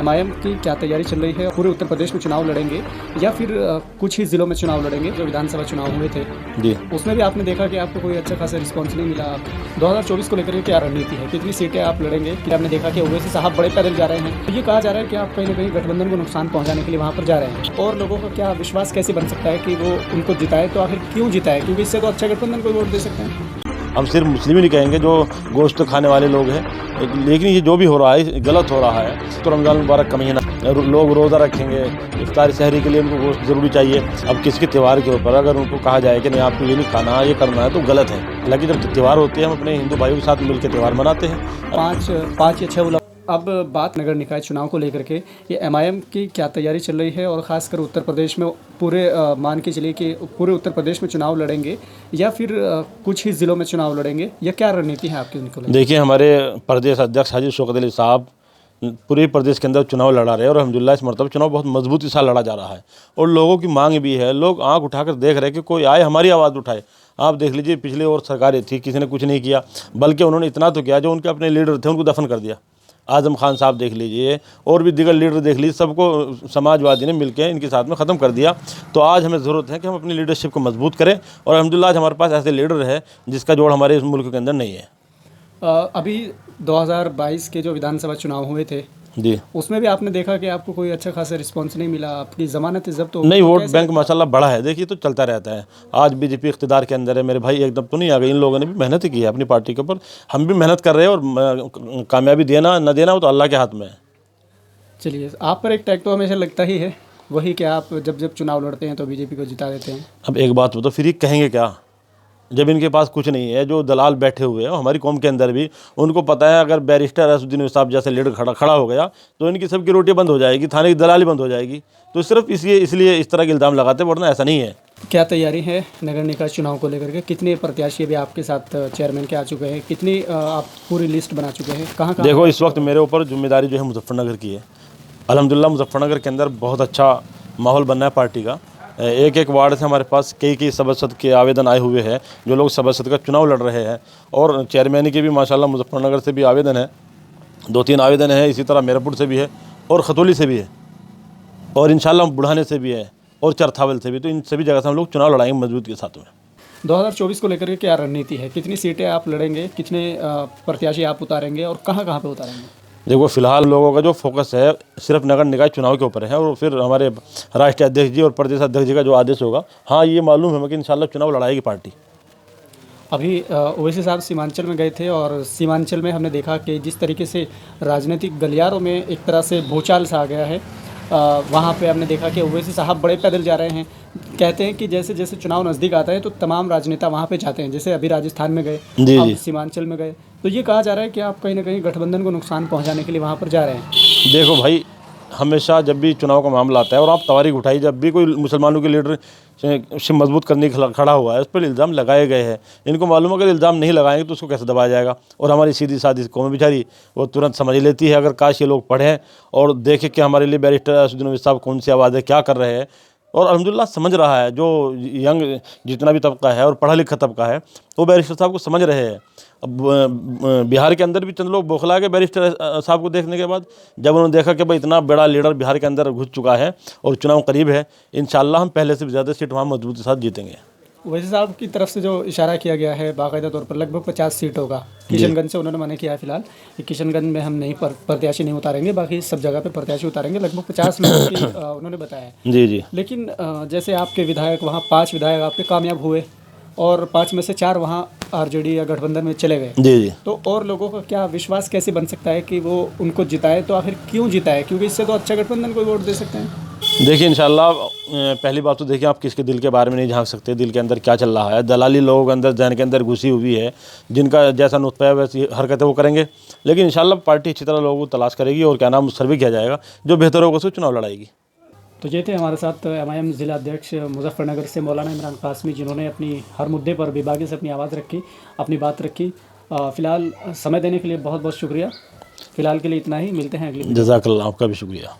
MIM की क्या तैयारी चल रही है? पूरे उत्तर प्रदेश में चुनाव लड़ेंगे या फिर कुछ ही ज़िलों में चुनाव लड़ेंगे? जो विधानसभा चुनाव हुए थे जी, उसमें भी आपने देखा कि आपको कोई अच्छा खासा रिस्पॉन्स नहीं मिला। 2024 को लेकर के क्या रणनीति है? कितनी सीटें आप लड़ेंगे? कि आपने देखा कि ओवैसी साहब बड़े पैदल जा रहे हैं, तो ये कहा जा रहा है कि आप कहीं ना कहीं गठबंधन को नुकसान पहुंचाने के लिए वहाँ पर जा रहे हैं, और लोगों का क्या विश्वास कैसे बन सकता है कि वो उनको जिताए? तो आखिर क्यों जिताए? क्योंकि इससे तो अच्छा गठबंधन को वोट दे सकते हैं। हम सिर्फ मुस्लिम ही नहीं कहेंगे जो गोश्त खाने वाले लोग हैं, लेकिन ये जो भी हो रहा है गलत हो रहा है। तो रमज़ान मुबारक का महीना, लोग रोज़ा रखेंगे, इफ्तार सहरी के लिए उनको गोश्त ज़रूरी चाहिए। अब किसी त्यौहार के ऊपर अगर उनको कहा जाए कि नहीं आपको ये नहीं खाना, ये करना है, तो गलत है। हालांकि जब त्यौहार होते हैं हम अपने हिंदू भाइयों के साथ मिलकर त्यौहार मनाते हैं। पाँच या छः। अब बात नगर निकाय चुनाव को लेकर के, ये एमआईएम की क्या तैयारी चल रही है, और ख़ासकर उत्तर प्रदेश में पूरे मान के चलिए कि पूरे उत्तर प्रदेश में चुनाव लड़ेंगे या फिर कुछ ही ज़िलों में चुनाव लड़ेंगे, या क्या रणनीति है आपकी उनको? देखिए, हमारे प्रदेश अध्यक्ष हाजी शौकत अली साहब पूरे प्रदेश के अंदर चुनाव लड़ा रहे हैं और अल्हम्दुलिल्लाह इस मरतबा चुनाव बहुत मजबूती से लड़ा जा रहा है और लोगों की मांग भी है। लोग आंख उठाकर देख रहे हैं कि कोई आए हमारी आवाज़ उठाए। आप देख लीजिए, पिछले और सरकारें थी, किसी ने कुछ नहीं किया, बल्कि उन्होंने इतना तो किया, जो उनके अपने लीडर थे उनको दफन कर दिया। आजम खान साहब देख लीजिए, और भी दीगर लीडर देख लीजिए, सबको समाजवादी ने मिलकर इनके साथ में ख़त्म कर दिया। तो आज हमें ज़रूरत है कि हम अपनी लीडरशिप को मजबूत करें, और अल्हम्दुलिल्लाह आज हमारे पास ऐसे लीडर है जिसका जोड़ हमारे इस मुल्क के अंदर नहीं है। अभी 2022 के जो विधानसभा चुनाव हुए थे जी, उसमें भी आपने देखा कि आपको कोई अच्छा खासा रिस्पांस नहीं मिला, आपकी ज़मानत जब्त हो नहीं, तो वोट कैसे? बैंक माशाल्लाह बड़ा है। देखिए, तो चलता रहता है। आज बीजेपी इख्तिदार के अंदर है, मेरे भाई एकदम तो नहीं आ गए। इन लोगों ने भी मेहनत ही की है अपनी पार्टी के ऊपर, हम भी मेहनत कर रहे हैं, और कामयाबी देना न देना वो तो अल्लाह के हाथ में है। चलिए, आप पर एक टैग तो हमेशा लगता ही है, वही कि आप जब जब चुनाव लड़ते हैं तो बीजेपी को जिता देते हैं। अब एक बात बताओ, फिर ये कहेंगे क्या जब इनके पास कुछ नहीं है? जो दलाल बैठे हुए हैं हमारी कौम के अंदर भी, उनको पता है अगर बैरिस्टर असदुद्दीन साहब जैसे लीडर खड़ा हो गया तो इनकी सबकी रोटी बंद हो जाएगी, थाने की दलाली बंद हो जाएगी। तो सिर्फ इसलिए इस तरह के इल्ज़ाम लगाते, वरना ऐसा नहीं है। क्या तैयारी है नगर निकाय चुनाव को लेकर के? कितने प्रत्याशी भी आपके साथ चेयरमैन के आ चुके हैं? कितनी आप पूरी लिस्ट बना चुके हैं? कहाँ कहाँ? देखो, इस वक्त मेरे ऊपर जिम्मेदारी जो है मुजफ्फरनगर की है। अल्हम्दुलिल्लाह मुजफ्फरनगर के अंदर बहुत अच्छा माहौल बनना है पार्टी का। एक एक वार्ड से हमारे पास कई सभासद के आवेदन आए हुए हैं, जो लोग सभासद का चुनाव लड़ रहे हैं, और चेयरमैन के भी माशाल्लाह मुजफ्फरनगर से भी आवेदन है, 2-3 आवेदन है। इसी तरह मेरपुर से भी है, और खतौली से भी है, और इंशाल्लाह बुढ़ाने से भी है, और चरथावल से भी। तो इन सभी जगह से हम लोग चुनाव लड़ाएंगे मजबूत के साथ में। 2024 को लेकर के क्या रणनीति है? कितनी सीटें आप लड़ेंगे? कितने प्रत्याशी आप उतारेंगे, और कहाँ कहाँ पे उतारेंगे? देखो, फिलहाल लोगों का जो फोकस है सिर्फ नगर निकाय चुनाव के ऊपर है, और फिर हमारे राष्ट्रीय अध्यक्ष जी और प्रदेश अध्यक्ष जी का जो आदेश होगा, हाँ ये मालूम है हमें कि इंशाल्लाह चुनाव लड़ाएगी पार्टी। अभी ओवैसी साहब सीमांचल में गए थे, और सीमांचल में हमने देखा कि जिस तरीके से राजनीतिक गलियारों में एक तरह से भूचाल सा आ गया है, वहाँ पे हमने देखा कि ओवैसी साहब बड़े पैदल जा रहे हैं। कहते हैं कि जैसे जैसे चुनाव नज़दीक आता है तो तमाम राजनेता वहाँ पे जाते हैं, जैसे अभी राजस्थान में गए, जी अब जी। सीमांचल में गए, तो ये कहा जा रहा है कि आप कहीं ना कहीं गठबंधन को नुकसान पहुँचाने के लिए वहाँ पर जा रहे हैं। देखो भाई, हमेशा जब भी चुनाव का मामला आता है, और आप तवारीख उठाई, जब भी कोई मुसलमानों के लीडर से मजबूत करने के खड़ा हुआ है, उस पर इल्ज़ाम लगाए गए हैं। इनको मालूम है अगर इल्ज़ाम नहीं लगाएंगे तो उसको कैसे दबाया जाएगा, और हमारी सीधी सादी कौम बेचारी वो तुरंत समझ लेती है। अगर काश ये लोग पढ़ें और देखें कि हमारे लिए बैरिस्टर असदुद्दीन साहब कौन सी आवाज़ है, क्या कर रहे हैं, और अल्हम्दुलिल्लाह समझ रहा है। जो यंग जितना भी तबका है और पढ़ा लिखा तबका है, वो बैरिस्टर साहब को समझ रहे हैं। अब बिहार के अंदर भी चंद लोग बौखला गए बैरिस्टर साहब को देखने के बाद, जब उन्होंने देखा कि भाई इतना बड़ा लीडर बिहार के अंदर घुस चुका है और चुनाव करीब है, इंशाल्लाह हम पहले से भी ज़्यादा सीट वहाँ मजबूती के साथ जीतेंगे। ओवैसी साहब की तरफ से जो इशारा किया गया है बाकायदा तौर पर, लगभग 50 सीट होगा। किशनगंज से उन्होंने मना किया है फिलहाल कि किशनगंज में हम नहीं प्रत्याशी नहीं उतारेंगे, बाकी सब जगह पे प्रत्याशी उतारेंगे। लगभग 50 लोगों की उन्होंने बताया है। जी जी। लेकिन जैसे आपके विधायक वहाँ 5 विधायक आपके कामयाब हुए, और 5 में से 4 वहाँ आरजेडी या गठबंधन में चले गए, जी जी। तो और लोगों का क्या विश्वास कैसे बन सकता है कि वो उनको जिताए? तो आखिर क्यों जिताए? क्योंकि इससे तो अच्छा गठबंधन को वोट दे सकते हैं। देखिए, इंशाल्लाह पहली बात तो देखिए, आप किसके दिल के बारे में नहीं झांक सकते, दिल के अंदर क्या चल रहा है। दलाली लोगों के अंदर, जहन के अंदर घुसी हुई है, जिनका जैसा नुत्फा है वैसी हरकतें वो करेंगे। लेकिन इंशाल्लाह पार्टी अच्छी तरह लोगों को तलाश करेगी, और क्या नाम सर्वे किया जाएगा, जो बेहतर होगा उसको चुनाव लड़ाएगी। तो ये थे हमारे साथ एमआईएम ज़िला अध्यक्ष मुजफ्फरनगर से मौलाना इमरान कासमी, जिन्होंने अपनी हर मुद्दे पर बेबाकी से अपनी आवाज़ रखी, अपनी बात रखी। फ़िलहाल समय देने के लिए बहुत बहुत शुक्रिया। फ़िलहाल के लिए इतना ही, मिलते हैं अगली। जज़ाकल्लाह, आपका भी शुक्रिया।